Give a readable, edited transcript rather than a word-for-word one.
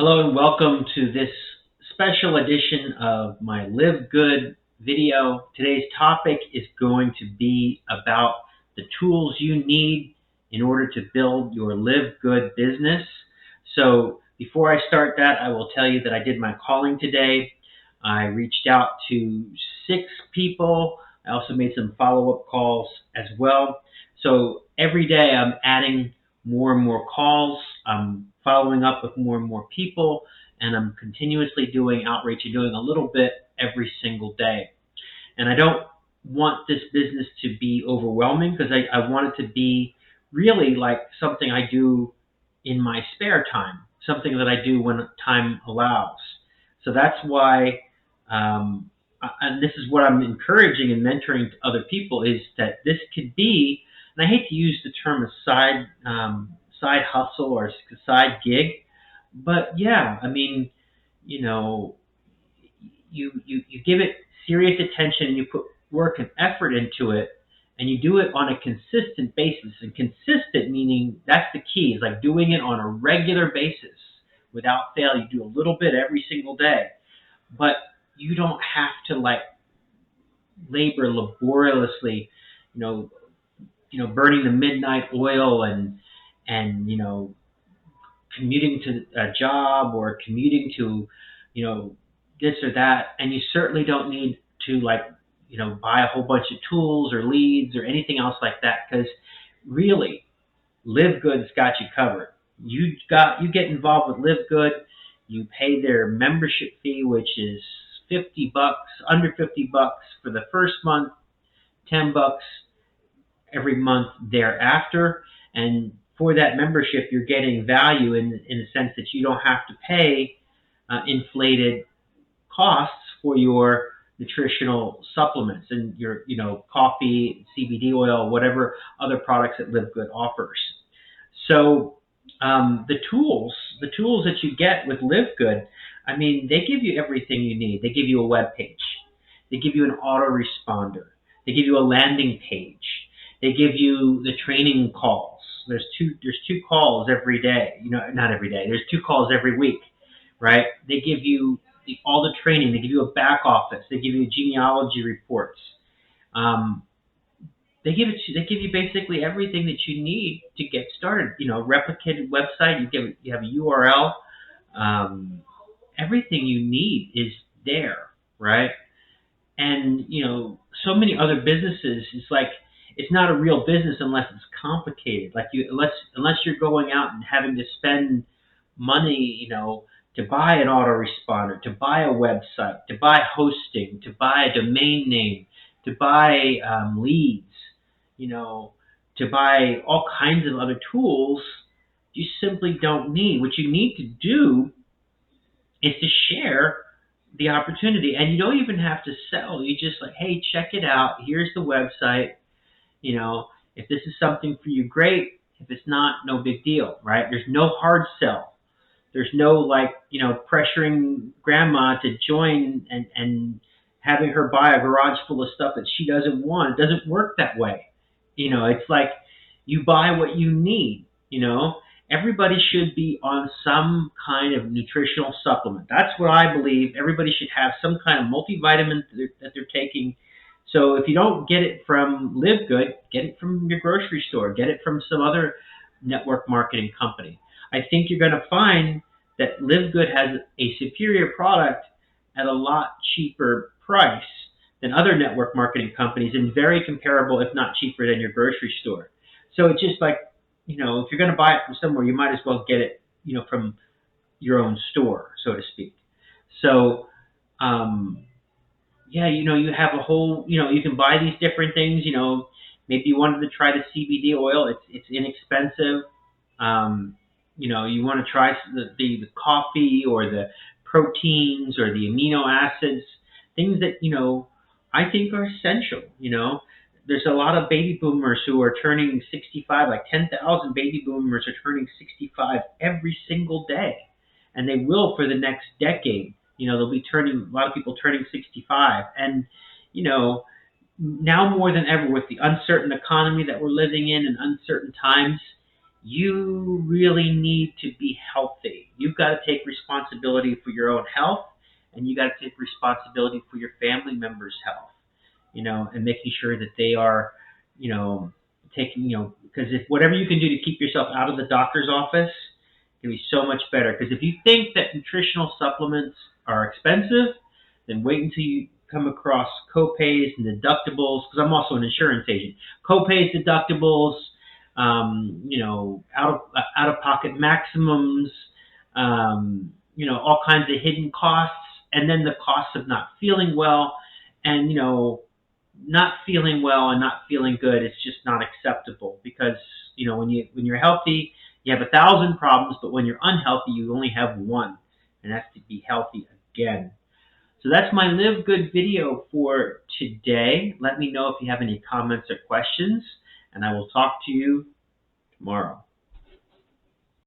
Hello and welcome to this special edition of my Live Good video. Today's topic is going to be about the tools you need in order to build your Live Good business. So before I start that, I will tell you that I did my calling today. I reached out to 6 people. I also made some follow-up calls as well. So every day I'm adding more and more calls. I'm following up with more and more people, and I'm continuously doing outreach and doing a little bit every single day. And I don't want this business to be overwhelming because I want it to be really like something I do in my spare time, something that I do when time allows. So that's why, and this is what I'm encouraging and mentoring other people, is that this could be, and I hate to use the term a side hustle or side gig, but yeah, I mean, you know, you give it serious attention and you put work and effort into it, and you do it on a consistent basis. And consistent meaning that's the key, is like doing it on a regular basis without fail. You do a little bit every single day, but you don't have to like labor laboriously, burning the midnight oil and commuting to a job or commuting to, this or that. And you certainly don't need to buy a whole bunch of tools or leads or anything else like that, because really, Live Good's got you covered. You get involved with Live Good. You pay their membership fee, which is $50, under $50 for the first month, $10 every month thereafter. And for that membership, you're getting value in the sense that you don't have to pay inflated costs for your nutritional supplements and your, coffee, CBD oil, whatever other products that Live Good offers. So the tools that you get with Live Good, I mean, they give you everything you need. They give you a web page. They give you an autoresponder. They give you a landing page. They give you the training calls. There's two calls every day. Not every day. There's 2 calls every week, right? They give you all the training. They give you a back office. They give you genealogy reports. They give you basically everything that you need to get started. Replicated website. You have a URL. Everything you need is there, right? And so many other businesses, it's not a real business unless it's complicated. Unless you're going out and having to spend money, to buy an autoresponder, to buy a website, to buy hosting, to buy a domain name, to buy leads, to buy all kinds of other tools. You simply don't need. What you need to do is to share the opportunity, and you don't even have to sell. You just hey, check it out. Here's the website. If this is something for you, great. If it's not, no big deal, right? There's no hard sell. There's no pressuring grandma to join and having her buy a garage full of stuff that she doesn't want. It doesn't work that way. It's like you buy what you need. Everybody should be on some kind of nutritional supplement. That's what I believe. Everybody should have some kind of multivitamin that they're taking. So if you don't get it from Live Good, get it from your grocery store. Get it from some other network marketing company. I think you're going to find that Live Good has a superior product at a lot cheaper price than other network marketing companies, and very comparable, if not cheaper, than your grocery store. So it's just if you're going to buy it from somewhere, you might as well get it, from your own store, so to speak. So, you have a whole, you can buy these different things. Maybe you wanted to try the CBD oil. It's inexpensive. You want to try the coffee or the proteins or the amino acids, things that, I think are essential. There's a lot of baby boomers who are turning 65, 10,000 baby boomers are turning 65 every single day. And they will for the next decade. They'll be a lot of people turning 65. And, now more than ever, with the uncertain economy that we're living in and uncertain times, you really need to be healthy. You've got to take responsibility for your own health, and you got to take responsibility for your family members' health, and making sure that they are, taking, because if whatever you can do to keep yourself out of the doctor's office can be so much better. Because if you think that nutritional supplements are expensive, then wait until you come across copays and deductibles. Because I'm also an insurance agent. Copays, deductibles, out of pocket maximums, all kinds of hidden costs, and then the costs of not feeling well, and not feeling well and not feeling good. It's just not acceptable, because when you're healthy, you have 1,000 problems, but when you're unhealthy, you only have one, and that's to be healthy again. So that's my Live Good video for today. Let me know if you have any comments or questions, and I will talk to you tomorrow.